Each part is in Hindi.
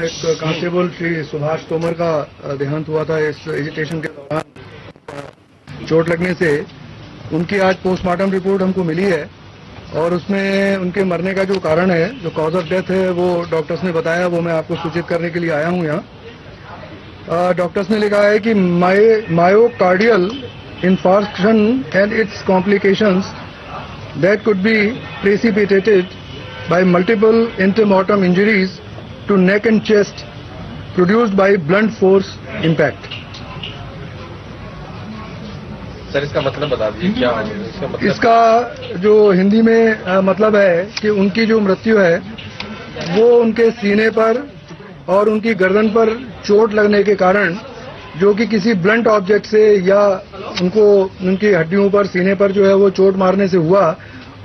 एक कांस्टेबल श्री सुभाष तोमर का देहांत हुआ था इस एजिटेशन के दौरान चोट लगने से। उनकी आज पोस्टमार्टम रिपोर्ट हमको मिली है और उसमें उनके मरने का जो कारण है, जो कॉज ऑफ डेथ है, वो डॉक्टर्स ने बताया, वो मैं आपको सूचित करने के लिए आया हूं यहाँ। डॉक्टर्स ने लिखा है कि myocardial infarction and its complications that could be precipitated by multiple intermortem injuries to neck and chest produced by blunt force impact. Sir इसका मतलब बता दीजिए क्या इसका मतलब? इसका जो हिंदी में मतलब है कि उनकी जो मृत्यु है वो उनके सीने पर और उनकी गर्दन पर चोट लगने के कारण, जो कि किसी ब्लंट ऑब्जेक्ट से या उनको उनकी हड्डियों पर, सीने पर जो है वो चोट मारने से हुआ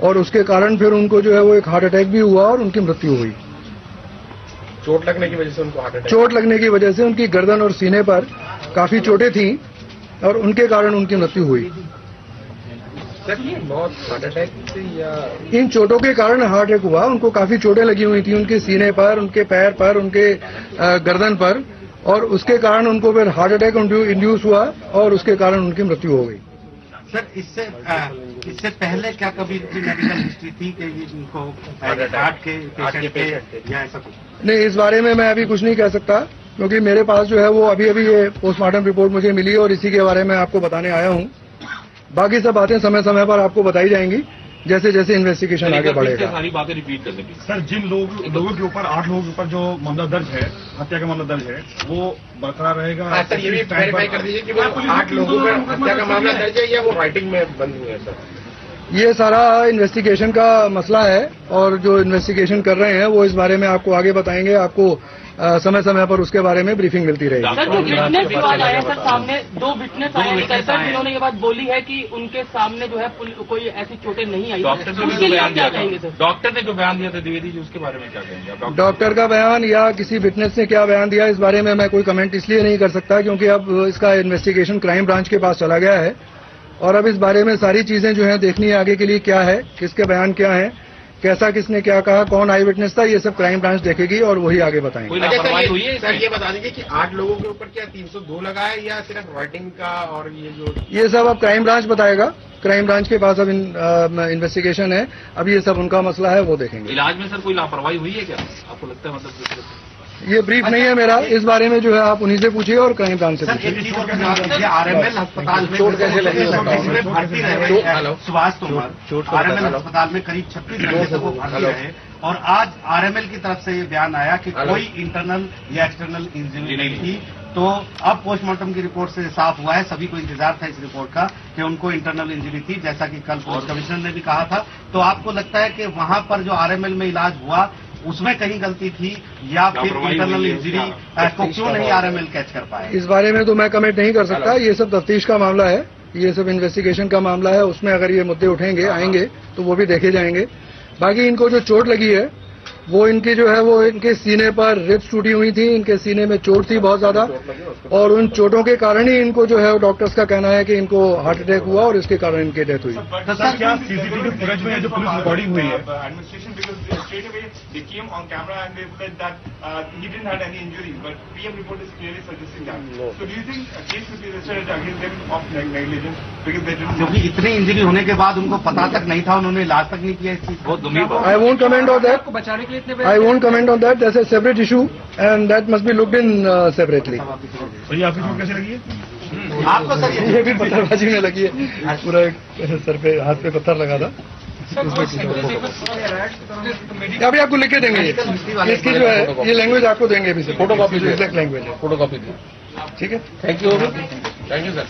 और उसके कारण फिर उनको जो है वो एक हार्ट अटैक भी हुआ और उनकी मृत्यु हुई। चोट लगने की वजह से उनको हार्ट अटैक? चोट लगने की वजह से उनकी गर्दन और सीने पर काफी चोटें थीं और उनके कारण उनकी मृत्यु हुई। सर ये बहुत हार्ट अटैक से या इन चोटों के कारण हार्ट अटैक हुआ। उनको काफी चोटें लगी हुई थी उनके सीने पर, उनके पैर पर, उनके गर्दन पर, और उसके कारण उनको फिर हार्ट अटैक इंड्यूस हुआ और उसके कारण उनकी मृत्यु हो गई। सर इससे पहले क्या कभी मेडिकल हिस्ट्री थी कि इनको हार्ट के पेशेंट थे या ऐसा कुछ? नहीं, इस बारे में मैं अभी कुछ नहीं कह सकता क्योंकि मेरे पास जो है वो अभी ये पोस्टमार्टम रिपोर्ट मुझे मिली और इसी के बारे में आपको बताने आया हूँ। बाकी सब बातें समय समय पर आपको बताई जाएंगी जैसे जैसे इन्वेस्टिगेशन आगे बढ़ेगा। सारी बातें रिपीट कर देंगे। सर जिन लोगों के ऊपर 8 लोगों के ऊपर जो मामला दर्ज है, हत्या का मामला दर्ज है, वो बरकरार रहेगा? सर ये भी वेरीफाई कर दीजिए कि वो 8 लोगों पर हत्या का मामला दर्ज है या वो राइटिंग में बंद हुए हैं? सर ये सारा इन्वेस्टिगेशन का मसला है और जो इन्वेस्टिगेशन कर रहे हैं वो इस बारे में आपको आगे बताएंगे। आपको समय समय पर उसके बारे में ब्रीफिंग मिलती रहेगी। सर जो विटनेस सवाल आया सर, सामने 2 विटनेस आए हैं, जिन्होंने ये बात बोली है कि उनके सामने जो है कोई ऐसी चोटें नहीं आई। डॉक्टर ने जो बयान दिया था, डॉक्टर ने जो बयान दिया था द्विवेदी जी, उसके बारे में क्या कहेंगे? डॉक्टर का बयान या किसी विटनेस ने क्या बयान दिया, इस बारे में मैं कोई कमेंट इसलिए नहीं कर सकता क्योंकि अब इसका इन्वेस्टिगेशन क्राइम ब्रांच के पास चला गया है और अब इस बारे में सारी चीजें जो है देखनी है आगे के लिए क्या है, किसके बयान क्या है, कैसा किसने क्या कहा, कौन आई विटनेस था, ये सब क्राइम ब्रांच देखेगी और वही आगे बताएंगे। सर ये बता दीजिए कि 8 लोगों के ऊपर क्या 302 लगा है या सिर्फ राइटिंग का? और ये सब अब क्राइम ब्रांच बताएगा। क्राइम ब्रांच के पास अब इन्वेस्टिगेशन है, अब ये सब उनका मसला है, वो देखेंगे। इलाज में सर कोई लापरवाही हुई है क्या आपको लगता है? मतलब ये ब्रीफ नहीं है मेरा, इस बारे में जो है आप उन्हीं से पूछिए और क्राइम ब्रांच से पूछिए। आरएमएल अस्पताल में चोट कैसे लगी? भर्ती रहे सुभाष तोमर आरएमएल अस्पताल में करीब 36 घंटे तक वो भर्ती रहे और आज आरएमएल की तरफ से ये बयान आया कि कोई इंटरनल या एक्सटर्नल इंजरी नहीं थी। तो अब पोस्टमार्टम की रिपोर्ट से साफ हुआ है, सभी को इंतजार था इस रिपोर्ट का कि उनको इंटरनल इंजरी थी, जैसा कि कल पुलिस कमिश्नर ने भी कहा था। तो आपको लगता है कि वहां पर जो आरएमएल में इलाज हुआ उसमें कहीं गलती थी या फिर इंटरनल इंजरी को क्यों नहीं आरएमएल कैच कर पाए? इस बारे में तो मैं कमेंट नहीं कर सकता। ये सब तफ्तीश का मामला है, ये सब इन्वेस्टिगेशन का मामला है। उसमें अगर ये मुद्दे उठेंगे, आएंगे, तो वो भी देखे जाएंगे। बाकी इनको जो चोट लगी है वो इनकी जो है वो इनके सीने पर रिब्स टूटी हुई थी, इनके सीने में चोट थी बहुत ज्यादा और उन चोटों के कारण ही इनको जो है डॉक्टर्स का कहना है कि इनको हार्ट अटैक हुआ और इसके कारण इनकी डेथ हुई। तो सर क्या सीसीटीवी फुटेज में जो पुलिस रिकॉर्डिंग हुई है? क्योंकि इतनी इंजरी होने के बाद उनको पता तक नहीं था, उन्होंने इलाज तक नहीं किया इस चीज को। I won't comment on that. I won't comment on that. That's a separate issue and that must be looked in separately. तो ये आपकी चोट कैसे लगी है? आपको सर ये भी पत्थरबाजी में लगी है, पूरा सर पे हाथ पे पत्थर लगा था। अभी आपको लिख के देंगे, इसकी जो है ये लैंग्वेज आपको देंगे, अभी से फोटोकॉपी, एग्जैक्ट लैंग्वेज है, फोटोकॉपी। ठीक है। Thank you sir.